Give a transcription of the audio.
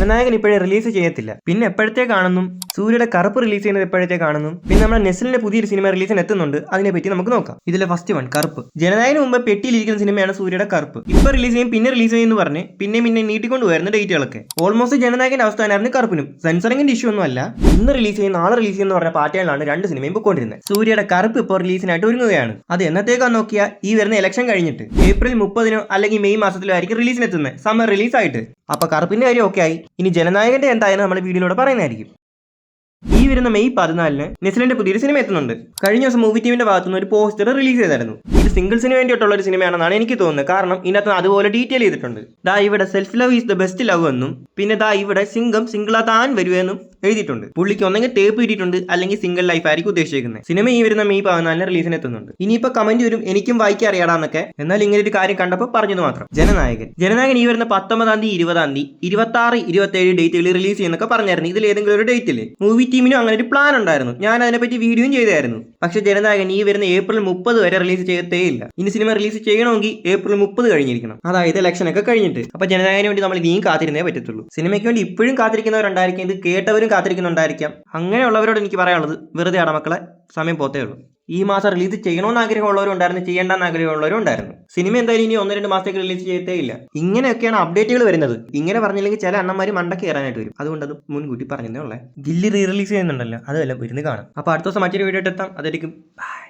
ജനനായകൻ ഇപ്പോഴേ റിലീസ് ചെയ്യത്തില്ല. പിന്നെ എപ്പോഴത്തെ കാണുന്നു സൂര്യയുടെ കറുപ്പ് റിലീസ് ചെയ്യുന്നത് എപ്പോഴത്തെ കാണുന്നു. പിന്നെ നമ്മുടെ നെസ്ലിന്റെ പുതിയൊരു സിനിമ റിലീസിന് എത്തുന്നുണ്ട്, അതിനെപ്പറ്റി നമുക്ക് നോക്കാം. ഇതിലെ ഫസ്റ്റ് വൺ കറുപ്പ്. ജനനായകന് മുമ്പ് പെട്ടിയിലിരിക്കുന്ന സിനിമയാണ് സൂര്യയുടെ കറുപ്പ്. ഇപ്പൊ റിലീസ് ചെയ്യും പിന്നെ റിലീസ് ചെയ്യുമെന്ന് പറഞ്ഞ് പിന്നെ നീട്ടിക്കൊണ്ട് വരുന്ന ഡേറ്റുകളൊക്കെ. ഓൾമോസ്റ്റ് ജനനായകന്റെ അവസ്ഥ തന്നെയായിരുന്നു കറുപ്പിനും. സെൻസറിംഗിന്റെ ഇഷ്യൂ ഒന്നും അല്ല. ഇന്ന് റിലീസ് ചെയ്യും നാളെ റിലീസ് ചെയ്യുന്ന പറഞ്ഞ പാറ്റേണിലാണ് രണ്ട് സിനിമയും പൊക്കോണ്ടിരുന്നത്. സൂര്യയുടെ കറുപ്പ് ഇപ്പോൾ റിലീസിനായിട്ട് ഒരുങ്ങുകയാണ്. അത് എന്നത്തേക്കാന്ന് നോക്കിയാൽ ഈ വരുന്ന ഇലക്ഷൻ കഴിഞ്ഞിട്ട് ഏപ്രിൽ 30 അല്ലെങ്കിൽ മെയ് മാസത്തിലോ ആയിരിക്കും റിലീസിനെത്തുന്നത്, സമ്മർ റിലീസ് ആയിട്ട്. അപ്പൊ കറുപ്പിന്റെ കാര്യം ഓക്കെ ആയി. ഇനി ജനനായകന്റെ എന്തായാലും നമ്മൾ വീഡിയോയിലൂടെ പറയുന്നതായിരിക്കും. ഈ വരുന്ന മെയ് 14 നെസ്ലിന്റെ പുതിയൊരു സിനിമ എത്തുന്നുണ്ട്. കഴിഞ്ഞ ദിവസം മൂവി ടീമിന്റെ ഭാഗത്തുനിന്ന് ഒരു പോസ്റ്റർ റിലീസ് ചെയ്തായിരുന്നു. ഇത് സിംഗിൾസിന് വേണ്ടിയിട്ടുള്ള ഒരു സിനിമയാണെന്നാണ് എനിക്ക് തോന്നുന്നത്. കാരണം ഇതിനകത്ത് അതുപോലെ ഡീറ്റെയിൽ ചെയ്തിട്ടുണ്ട്. ദാ ഇവിടെ self love is the best love എന്നും പിന്നെ ദാ ഇവിടെ സിംഗിളാ താൻ വരുമെന്നും എഴുതിയിട്ടുണ്ട്. പുള്ളിക്ക് ഒന്നെങ്കിൽ ടേപ്പ് കിട്ടിയിട്ടുണ്ട് അല്ലെങ്കിൽ സിംഗിൾ ലൈഫ് ആയിരിക്കും ഉദ്ദേശിക്കുന്നത്. സിനിമ ഈ വരുന്ന മെയ് 14 റിലീസിന് എത്തുന്നുണ്ട്. ഇനിയിപ്പോ കമന്റ് വരും എനിക്കും വായിക്കാൻ അറിയാടാന്നൊക്കെ. എന്നാൽ ഇങ്ങനെ ഒരു കാര്യം കണ്ടപ്പോൾ പറഞ്ഞത് മാത്രം. ജനനായകൻ ഈ വരുന്ന 19 തീയതി 20 തീയതി 26 27 ഡേറ്റുകളിൽ റിലീസ് ചെയ്യുന്നൊക്കെ പറഞ്ഞായിരുന്നു. ഇതിൽ ഏതെങ്കിലും ഒരു ഡേറ്റില് മൂവി ടീമിനും അങ്ങനെ ഒരു പ്ലാൻ ഉണ്ടായിരുന്നു. ഞാൻ അതിനെപ്പറ്റി വീഡിയോയും ചെയ്തായിരുന്നു. പക്ഷേ ജനനായകൻ ഈ വരുന്ന ഏപ്രിൽ 30 വരെ റിലീസ് ചെയ്യത്തേ ഇല്ല. ഇനി സിനിമ റിലീസ് ചെയ്യണമെങ്കിൽ ഏപ്രിൽ 30 കഴിഞ്ഞിരിക്കണം, അതായത് ഇലക്ഷൻ ഒക്കെ കഴിഞ്ഞിട്ട്. അപ്പൊ ജനനായകന് വേണ്ടി നമ്മൾ ഇനിയും കാത്തിരുന്നേ പറ്റത്തുള്ളൂ. സിനിമയ്ക്ക് വേണ്ടി ഇപ്പോഴും കാത്തിരിക്കുന്നവരുണ്ടായിരിക്കും, ഇത് കേട്ടവരും കാത്തിരിക്കുന്നുണ്ടായിരിക്കാം. അങ്ങനെയുള്ളവരോട് എനിക്ക് പറയാനുള്ളത് വെറുതെ മക്കളെ, സമയം പോത്തേ ഉള്ളൂ. ഈ മാസം റിലീസ് ചെയ്യണമെന്ന് ആഗ്രഹമുള്ളവരും ഉണ്ടായിരുന്നു, ചെയ്യേണ്ടെന്ന് ആഗ്രഹമുള്ളവരും ഉണ്ടായിരുന്നു. സിനിമ എന്തായാലും ഇനി 1-2 മാസത്തേക്ക് റിലീസ് ചെയ്യത്തേ ഇല്ല. ഇങ്ങനെയൊക്കെയാണ് അപ്ഡേറ്റുകൾ വരുന്നത്. ഇങ്ങനെ പറഞ്ഞില്ലെങ്കിൽ ചില അണ്ണന്മാർ മണ്ടക്ക് കയറാനായിട്ട് വരും. അതുകൊണ്ട് അത് മുൻകൂട്ടി പറഞ്ഞതേ ഉള്ളേ. ഗില്ലി റിലീസ് ചെയ്യുന്നുണ്ടല്ലോ, അത് വല്ലതും ഇരുന്ന് കാണാം. അപ്പോൾ അടുത്ത ദിവസം മറ്റൊരു വീഡിയോ എത്താം. അതായിരിക്കും ബൈ.